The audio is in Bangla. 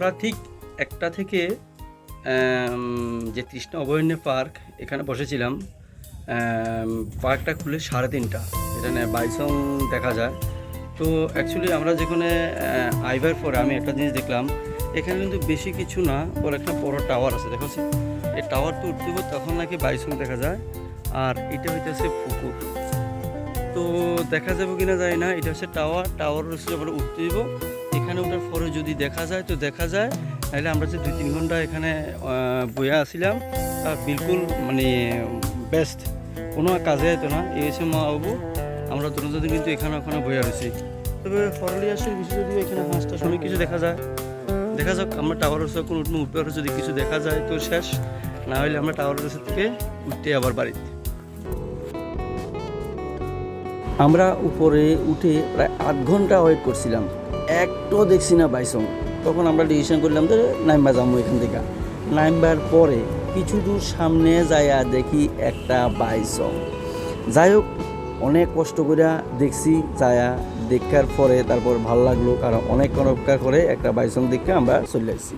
আমরা ঠিক একটা থেকে যে তৃষ্ণা অভয়ারণ্য পার্ক এখানে বসেছিলাম। পার্কটা খুলে 3:30, এখানে বাইসং দেখা যায়। তো অ্যাকচুয়ালি আমরা যেখানে আইবার পরে আমি একটা জিনিস দেখলাম, এখানে কিন্তু বেশি কিছু না, ওর একটা বড় টাওয়ার আছে দেখাচ্ছি। এই টাওয়ারটা উঠতে হবে তখন নাকি বাইসং দেখা যায়। আর এটা হইতেছে পুকুর, তো দেখা যাবে কিনা যায় না। এটা হচ্ছে টাওয়ার হচ্ছে আমরা উঠতে দিব। এখানে ওঠার পরে যদি দেখা যায় তো দেখা যায়, নাহলে আমরা যে 2-3 ঘন্টা এখানে বইয়া আসছিলাম বিলকুল মানে বেস্ট, কোনো কাজে হতো না। এই হচ্ছে মা বাবু, আমরা দুজন কিন্তু এখানে ওখানে বইয়া রয়েছি। তবে ফরলি আসলে বেশি যদি এখানে 5টার সময় কিছু দেখা যায়, দেখা যাক। আমরা টাওয়ার হচ্ছে কোনো উপরে যদি কিছু দেখা যায় তো শেষ, না হলে আমরা টাওয়ার থেকে উঠতে আবার বাড়িতে। আমরা উপরে উঠে প্রায় 8 ঘন্টা ওয়েট করছিলাম, একটাও দেখছি না বাইসং। তখন আমরা ডিসিশন করলাম যে নাইম্বা যাবো এখান থেকে। নাইম্বার পরে কিছু দূর সামনে যাইয়া দেখি একটা বাইসং। যাই হোক, অনেক কষ্ট করে দেখছি, যায়া দেখার পরে তারপর ভালো লাগলো, কারণ অনেক অপেক্ষা করে একটা বাইসং দেখে আমরা চলে আসছি।